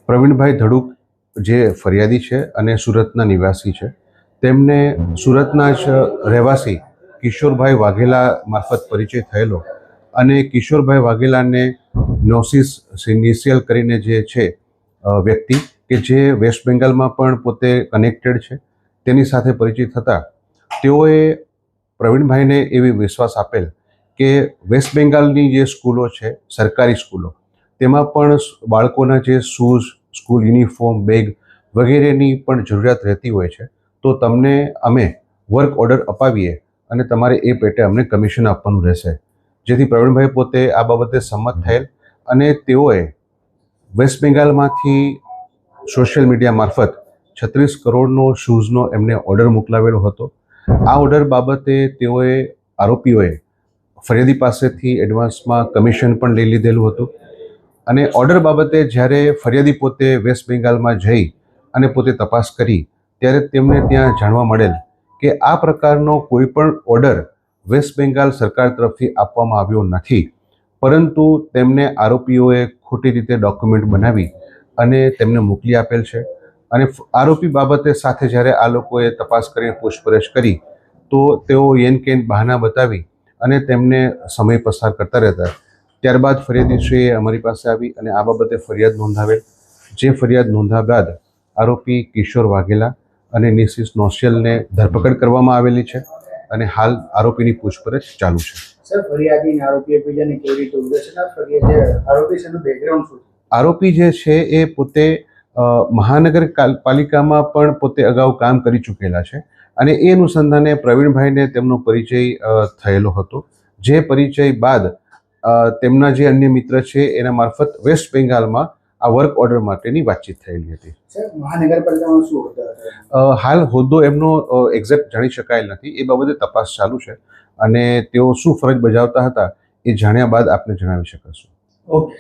પ્રવીણભાઈ ધડુક જે ફરિયાદી છે અને સુરતના નિવાસી છે, તેમને સુરતના જ રહેવાસી કિશોરભાઈ વાઘેલા મારફત પરિચય થયેલો અને કિશોરભાઈ વાઘેલાને નોસિસ સિનિશિયલ કરીને જે છે વ્યક્તિ કે જે વેસ્ટ બેંગાલમાં પણ પોતે કનેક્ટેડ છે, તેની સાથે પરિચય થતાં તેઓએ પ્રવીણભાઈને એવી વિશ્વાસ આપેલ કે વેસ્ટ બેંગાલની જે સ્કૂલો છે, સરકારી સ્કૂલો, તેમાં પણ બાળકોના જે શૂઝ, સ્કૂલ યુનિફોર્મ, બેગ વગેરેની પણ જરૂરિયાત રહેતી હોય છે, તો તમને અમે વર્ક ઓર્ડર અપાવીએ અને તમારે એ પેટે અમને કમિશન આપવાનું રહેશે. જેથી પ્રવીણભાઈ પોતે આ બાબતે સંમત થયેલ અને તેઓએ વેસ્ટ બેંગાલમાંથી સોશિયલ મીડિયા મારફત 36 કરોડનો શૂઝનો એમને ઓર્ડર મોકલાવેલો હતો. આ ઓર્ડર બાબતે તેઓએ આરોપીઓએ ફરિયાદી પાસેથી એડવાન્સમાં કમિશન પણ લઈ લીધેલું હતું અને ઓર્ડર બાબતે જ્યારે ફરિયાદી પોતે વેસ્ટ બેંગાલમાં જઈ અને પોતે તપાસ કરી ત્યારે તેમને ત્યાં જાણવા મળેલ કે આ પ્રકારનો કોઈ પણ ઓર્ડર વેસ્ટ બેંગાલ સરકાર તરફથી આપવામાં આવ્યો નથી, પરંતુ તેમને આરોપીઓએ ખોટી રીતે ડોક્યુમેન્ટ બનાવી અને તેમને મોકલી આપેલ છે. અને આરોપી બાબતે સાથે જ્યારે આ લોકોએ તપાસ કરીને પૂછપરછ કરી તો તેઓ યેન કેન બહાના બતાવી અને તેમને સમય પસાર કરતા રહેતા. ત્યારબાદ ફરિયાદીશ્રીએ અમારી પાસે આવી અને આ બાબતે ફરિયાદ નોંધાવેલ. જે ફરિયાદ નોંધ્યા બાદ આરોપી કિશોર વાઘેલા અને નિશિસ નોશિયલને ધરપકડ કરવામાં આવેલી છે અને હાલ આરોપીની પૂછપરછ ચાલુ છે. સર, ફરિયાદી અને આરોપી એકબીજાને કેવી રીતે ઓળખે છે? આરોપી છે એનું બેકગ્રાઉન્ડ શું છે? આરોપી જે છે એ પોતે મહાનગરપાલિકામાં પણ પોતે અગાઉ કામ કરી ચૂકેલા છે અને એ અનુસંધાને પ્રવીણભાઈને તેમનો પરિચય થયેલો હતો. જે પરિચય બાદ તેમના જે અન્ય મિત્ર છે એના મારફત વેસ્ટ બેંગાલમાં આ વર્ક ઓર્ડર માટેની વાતચીત થયેલી હતી. સર, મહાનગરપાલિકામાં શું હોદ્દો? હાલ હોદ્દો એમનો એક્ઝેક્ટ જાણી શકાયેલ નથી. એ બાબતે તપાસ ચાલુ છે અને તેઓ શું ફરજ બજાવતા હતા એ જાણ્યા બાદ આપને જણાવી શકશું. ઓકે.